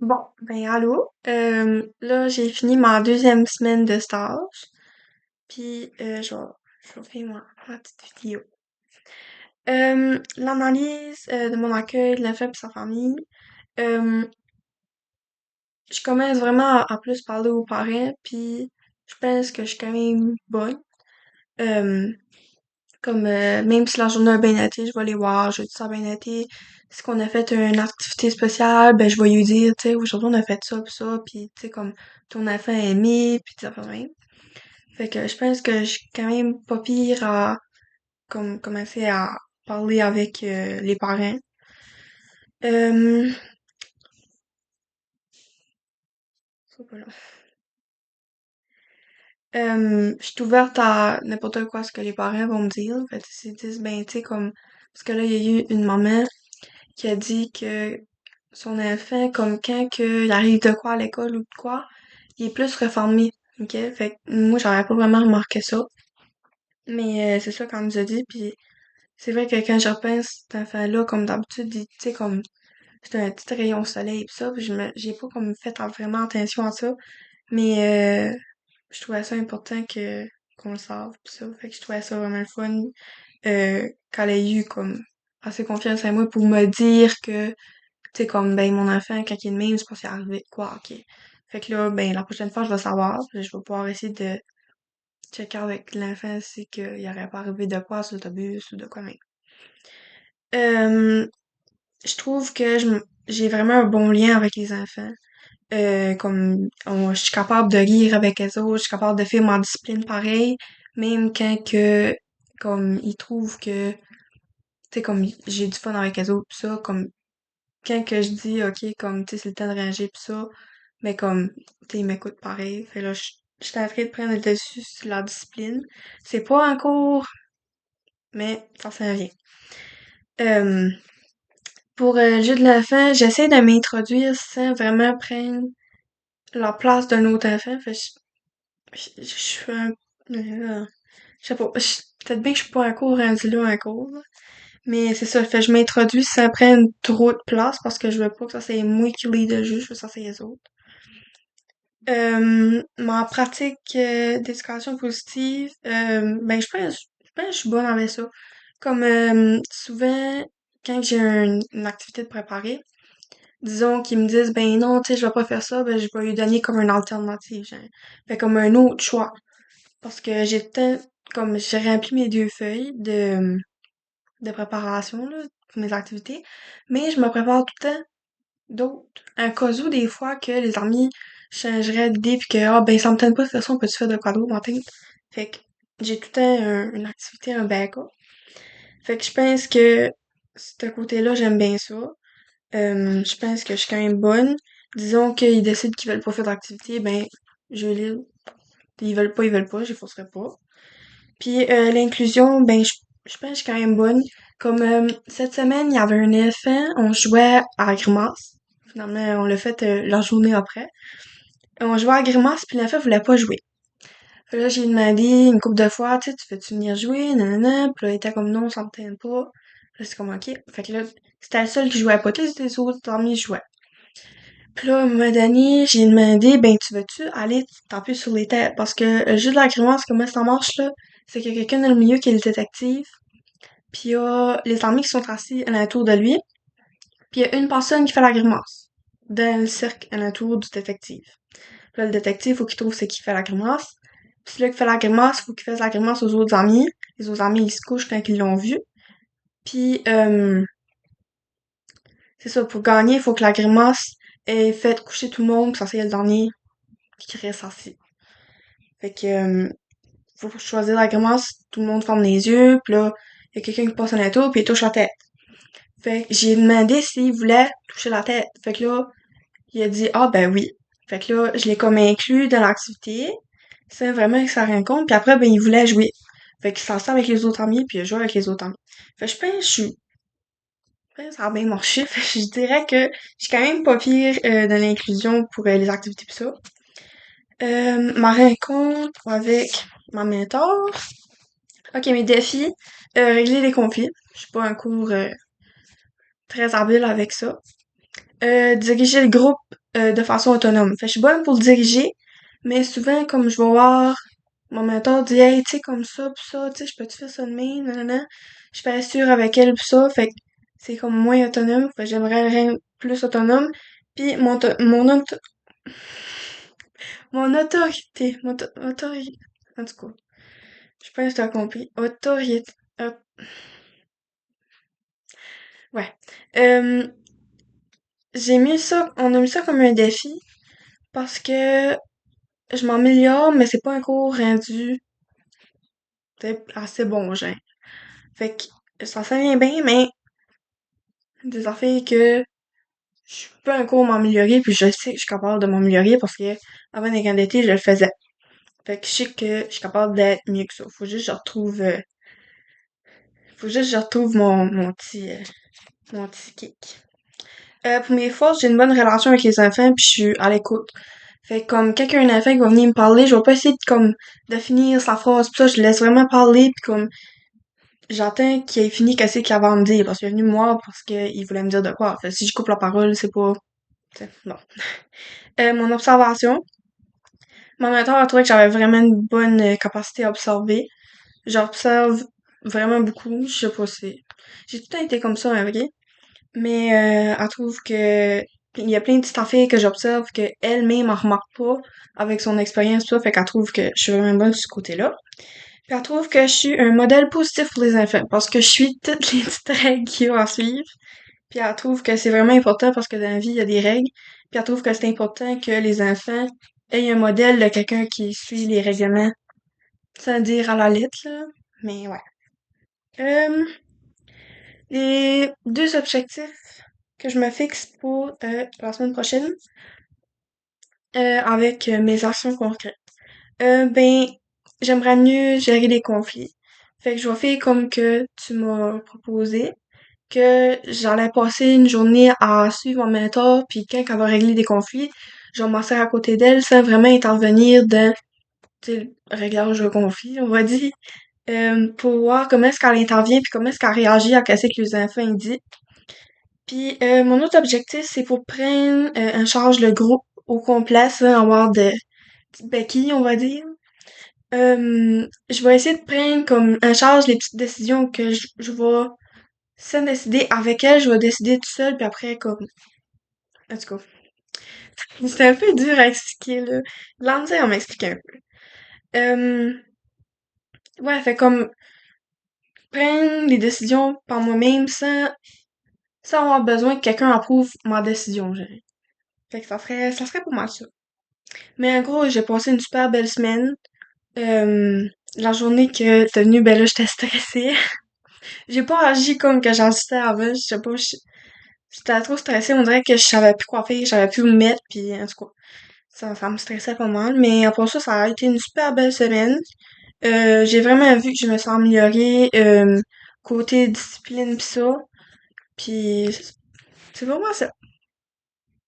Bon, ben allô. Là, j'ai fini ma deuxième semaine de stage. Puis je vais faire ma petite vidéo. L'analyse de mon accueil de l'enfant et sa famille. Euh, je commence vraiment à plus parler aux parents, puis je pense que je suis quand même bonne. Euh, même si la journée a bien été, je vais les voir, je dis ça a bien été. Si qu'on a fait une activité spéciale, ben je vais lui dire, tu sais, aujourd'hui on a fait ça, puis tu sais, comme ton enfant a aimé, puis ça fait même. Fait que je pense que je suis quand même pas pire à comme commencer à parler avec les parents. Euh, c'est pas long. Je suis ouverte à n'importe quoi ce que les parents vont me dire. Fait que s'ils disent, ben, tu sais, comme, parce que là, il y a eu une maman qui a dit que son enfant, comme quand il arrive de quoi à l'école ou de quoi, il est plus reformé. OK? Fait que moi, j'aurais pas vraiment remarqué ça. Mais c'est ça qu'on nous a dit. Puis c'est vrai que quand je repense, cet enfant-là, comme d'habitude, tu sais, comme c'était un petit rayon de soleil pis ça, puis j'ai pas comme fait vraiment attention à ça. Mais je trouvais ça important qu'on le sache pis ça. Fait que je trouvais ça vraiment le fun qu'elle ait eu comme assez confiance en moi pour me dire que tu sais, comme, ben, mon enfant, quand il est de même, c'est parce qu'il est arrivé quoi, ok. Fait que là, ben, la prochaine fois, je vais savoir, puis je vais pouvoir essayer de checker avec l'enfant si qu'il aurait pas arrivé de quoi sur l'autobus ou de quoi même. Euh, je trouve que j'ai vraiment un bon lien avec les enfants. Je suis capable de rire avec eux autres, je suis capable de faire ma discipline pareil, même quand que, comme, ils trouvent que, tu sais, comme, j'ai du fun avec eux autres, pis ça, comme, quand que je dis, ok, comme, tu sais, c'est le temps de ranger pis ça, mais comme, tu sais, il m'écoute pareil. Fait là, je suis en train de prendre le dessus sur la discipline. C'est pas en cours, mais ça s'en vient. Euh, pour le jeu de l'enfant, j'essaie de m'introduire sans vraiment prendre la place d'un autre enfant. Fait que je suis un... je sais pas, peut-être bien que je suis pas en cours rendu là en cours, là. Mais c'est ça, fait que je m'introduis sans prendre trop de place parce que je veux pas que ça c'est moi qui lead le jeu, je veux que ça c'est les autres. Ma pratique d'éducation positive, ben je pense que je suis bonne avec ça. Comme souvent, quand j'ai une activité de préparer, disons qu'ils me disent ben non, tu sais, je vais pas faire ça, ben je vais lui donner comme une alternative, genre. Fait comme un autre choix. Parce que comme j'ai rempli mes deux feuilles de préparation là, pour mes activités, mais je me prépare tout le temps d'autres. Un cas où, des fois, que les amis changeraient d'idée pis que, ah, ben, ça me tente pas, de toute façon, on peut-tu faire de quoi d'autre, en tête? Fait que, j'ai tout le temps une activité, un backup. Fait que je pense que, ce côté-là, j'aime bien ça. Je pense que je suis quand même bonne. Disons qu'ils décident qu'ils veulent pas faire d'activité, ben, je les, ils veulent pas, j'y forcerai pas. Puis, l'inclusion, ben, je pense que je suis quand même bonne. Comme, cette semaine, il y avait un éléphant, on jouait à la grimace. Finalement, on l'a fait la journée après. On jouait à la grimace, puis l'enfant voulait pas jouer. Fait là, j'ai demandé une couple de fois, tu sais, tu veux-tu venir jouer, nanana, puis là, il était comme non, ça me tente pas. Là, c'est comme ok. Fait que là, c'était le seul qui jouait pas, tous les autres amis jouaient. Puis là, à un moment donné, j'ai demandé, ben, tu veux-tu aller taper sur les têtes? Parce que le jeu de la grimace, comment ça marche, là, c'est qu'il y a quelqu'un dans le milieu qui est le détective, puis il y a les amis qui sont assis à l'entour de lui, puis il y a une personne qui fait la grimace dans le cercle à l'entour du détective. Puis là, le détective, faut qu'il trouve c'est qui fait la grimace. Puis celui qui fait la grimace, faut qu'il fasse la grimace aux autres amis. Les autres amis, ils se couchent quand ils l'ont vu. Puis, c'est ça, pour gagner, il faut que la grimace ait fait coucher tout le monde, puis ça c'est le dernier qui reste assis. Fait que, faut choisir la grimace, tout le monde ferme les yeux, puis là, il y a quelqu'un qui passe un tour, puis il touche la tête. Fait que j'ai demandé s'il voulait toucher la tête. Fait que là, il a dit ah ben oui. Fait que là, je l'ai comme inclus dans l'activité. C'est vraiment que ça rencontre. Puis après, ben il voulait jouer. Fait qu'il s'en sort avec les autres amis, puis il a joué avec les autres amis. Fait que je pense que ça a bien marché. Fait que je dirais que je suis quand même pas pire dans l'inclusion pour les activités pis ça. Ma rencontre avec ma mentor. Ok, mes défis. Régler les conflits. Je suis pas un cours très habile avec ça. Diriger le groupe de façon autonome. Fait que je suis bonne pour le diriger, mais souvent, comme je vais voir mon mentor dit, hey, tu sais, comme ça, pis ça, tu sais, je peux-tu faire ça de même, nanana. Je suis pas sûre avec elle, pis ça, fait que c'est comme moins autonome. Fait que j'aimerais rien plus autonome. Puis mon autorité, autorité, en tout cas, je pense que t'as compris. Autorité, euh, ouais. Euh, on a mis ça comme un défi parce que je m'améliore, mais c'est pas un cours rendu peut-être assez bon, genre. Fait que ça s'en vient bien, mais des affaires que je peux encore m'améliorer, puis je sais que je suis capable de m'améliorer parce que avant les camps d'été, je le faisais. Fait que je sais que je suis capable d'être mieux que ça. Faut juste que je retrouve mon petit kick. Pour mes forces, j'ai une bonne relation avec les enfants, puis je suis à l'écoute. Fait que comme quelqu'un un enfant qui va venir me parler, je vais pas essayer de finir sa phrase, pis ça, je le laisse vraiment parler, puis comme j'attends qu'il ait fini qu'est-ce qu'il avait à me dire, parce qu'il est venu me voir parce qu'il voulait me dire de quoi. Fait que si je coupe la parole, c'est pas, non. Mon observation, mon mentor a trouvé que j'avais vraiment une bonne capacité à observer. J'observe vraiment beaucoup, je sais pas si, j'ai tout le temps été comme ça, en vrai. Mais elle trouve que il y a plein de petites affaires que j'observe que elle-même en remarque pas avec son expérience, tout ça, fait qu'elle trouve que je suis vraiment bonne de ce côté-là. Puis elle trouve que je suis un modèle positif pour les enfants parce que je suis toutes les petites règles qu'il y a à suivre. Puis elle trouve que c'est vraiment important parce que dans la vie, il y a des règles. Puis elle trouve que c'est important que les enfants aient un modèle de quelqu'un qui suit les règlements, sans dire à la lettre, là. Mais ouais. Euh, les deux objectifs que je me fixe pour la semaine prochaine, avec mes actions concrètes. Ben, j'aimerais mieux gérer les conflits. Fait que je vais faire comme que tu m'as proposé, que j'allais passer une journée à suivre mon mentor, puis quand elle va régler des conflits, je vais m'asseoir à côté d'elle sans vraiment intervenir dans, tu sais, le réglage de conflits, on va dire, pour voir comment est-ce qu'elle intervient, puis comment est-ce qu'elle réagit à ce que les enfants ils disent. Puis mon autre objectif, c'est pour prendre en charge le groupe au complet, sans avoir de petites béquilles, on va dire. Je vais essayer de prendre comme en charge les petites décisions que je vais, sans décider avec elle, je vais décider tout seul, puis après, comme, en tout cas, c'est un peu dur à expliquer, là. Lancer, on m'explique un peu. Euh, ouais, fait comme, prendre les décisions par moi-même sans avoir besoin que quelqu'un approuve ma décision, je dirais. Fait que ça serait pour moi ça. Mais en gros, j'ai passé une super belle semaine. Euh, la journée que t'es venue, ben là, j'étais stressée. J'ai pas agi comme que j'agissais avant, je sais pas, j'étais trop stressée, on dirait que je savais plus quoi faire, je savais plus où me mettre, puis en tout cas, ça me stressait pas mal. Mais après ça, ça a été une super belle semaine. J'ai vraiment vu que je me suis améliorée, côté discipline pis ça, puis c'est vraiment ça.